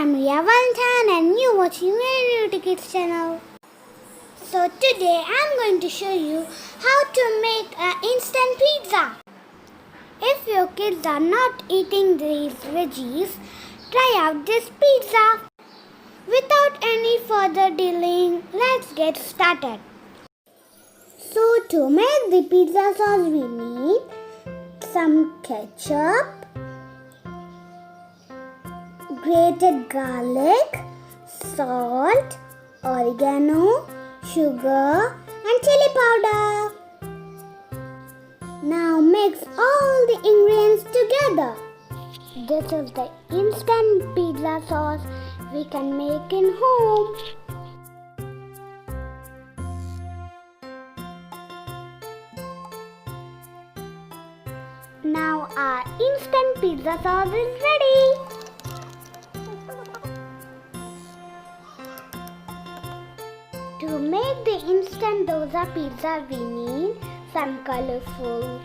I'm Ria Valentine and you're watching my new kids channel. So today I'm going to show you how to make an instant pizza. If your kids are not eating these veggies, try out this pizza. Without any further delaying, let's get started. So to make the pizza sauce we need some ketchup, grated garlic, salt, oregano, sugar and chili powder. Now mix all the ingredients together. This is the instant pizza sauce we can make in home. Now our instant pizza sauce is ready. To make the instant dosa pizza, we need some colorful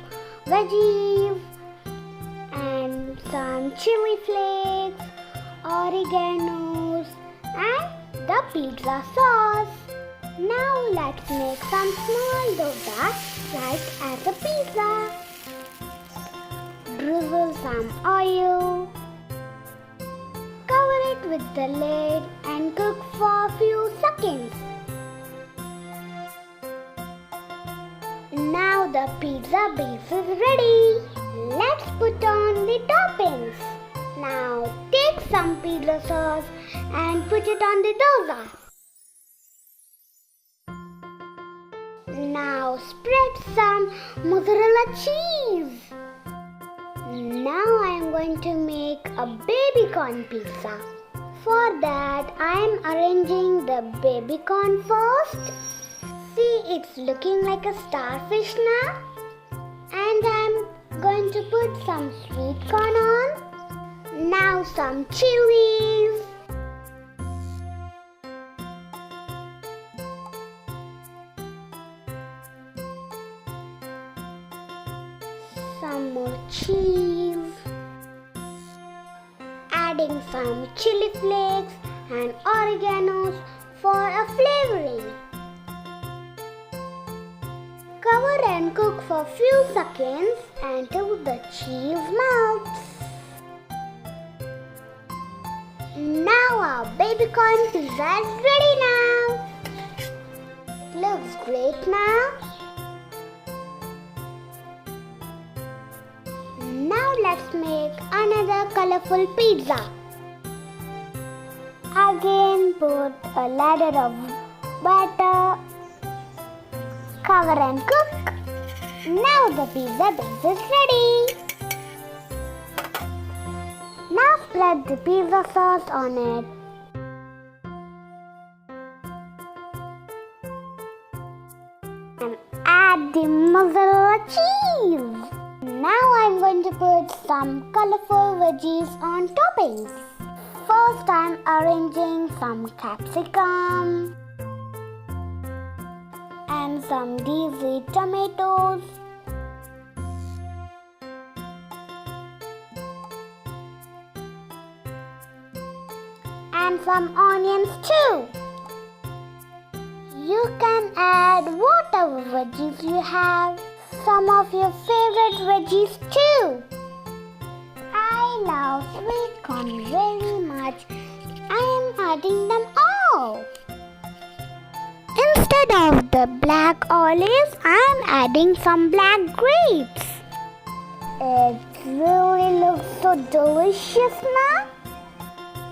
veggies and some chili flakes, oreganos and the pizza sauce. Now let's make some small dosa like as a pizza. Drizzle some oil. Cover it with the lid and cook for a few seconds. Now the pizza base is ready. Let's put on the toppings. Now take some pizza sauce and put it on the dosa. Now spread some mozzarella cheese. Now I am going to make a baby corn pizza. For that I am arranging the baby corn first. See, it's looking like a starfish now. And I'm going to put some sweet corn on. Now some chilies. Some more cheese. Adding some chili flakes and oreganos for a flavoring. Cover and cook for few seconds until the cheese melts. Now our baby corn pizza is ready now. Looks great now. Now let's make another colorful pizza. Again put a ladder of butter. Cover and cook. Now the pizza base is ready. Now spread the pizza sauce on it. And add the mozzarella cheese. Now I'm going to put some colorful veggies on toppings. First I'm arranging some capsicum and some cheesy tomatoes and some onions too. You can add whatever veggies you have, some of your favorite veggies too. I love sweet corn very much. I am adding them all. Instead of the black olives, I am adding some black grapes. It really looks so delicious now.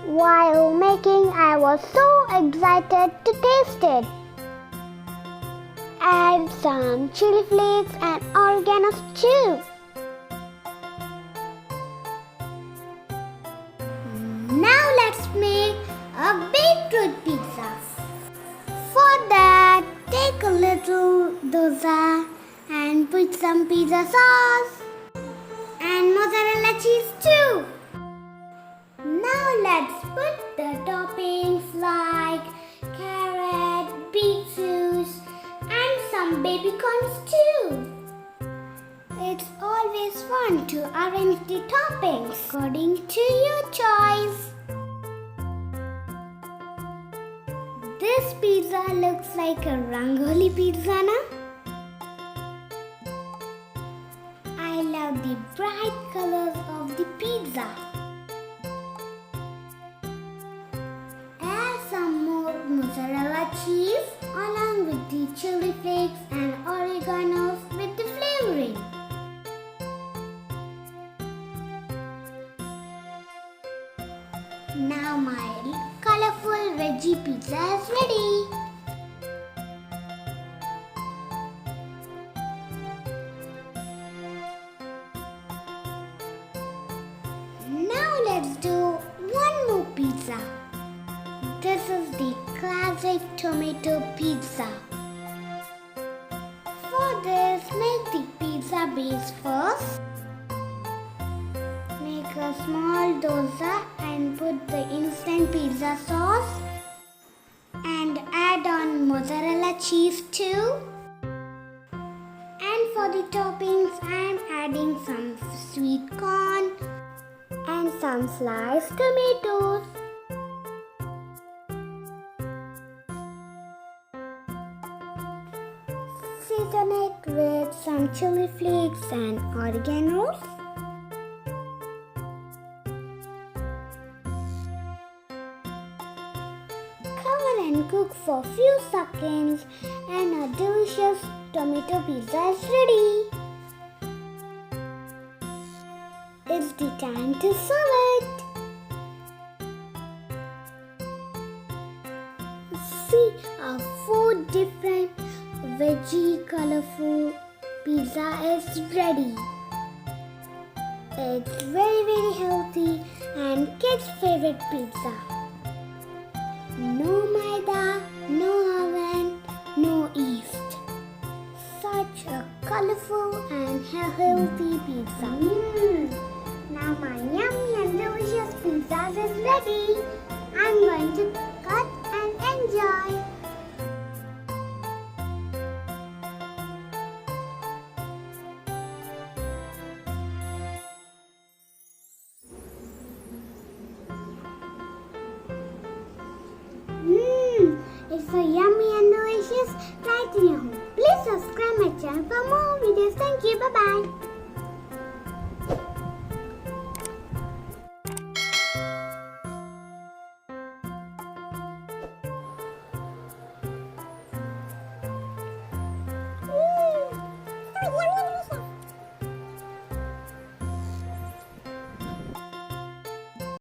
While making, I was so excited to taste it. Add some chili flakes and oreganos too. Now let's make a beetroot pizza. For that, take a little dosa and put some pizza sauce and mozzarella cheese too. Now let's put the toppings like carrot, beetroot and some baby corns too. It's always fun to arrange the toppings according to your choice. This pizza looks like a Rangoli pizza, na? I love the bright colors of the pizza. Add some more mozzarella cheese along with the chili flakes and oreganos with the flavoring. Now my colorful veggie pizza is ready. Now let's do one more pizza. This is the classic tomato pizza. For this, make the pizza base first. Make a small dosa and put the instant pizza sauce and add on mozzarella cheese too. And for the toppings, I am adding some sweet corn and some sliced tomatoes. Season it with some chili flakes and oreganos. Cover and cook for few seconds and a delicious tomato pizza is ready. It's the time to serve it. See, our 4 different veggie colorful pizza is ready. It's very healthy and kids' favorite pizza. No maida, no oven, no yeast. Such a colorful and healthy pizza. Now my yummy and delicious pizza is ready. I'm going to cut and enjoy. It's so yummy and delicious. Try it in your home. Please subscribe my channel for more videos. Thank you. Bye-bye.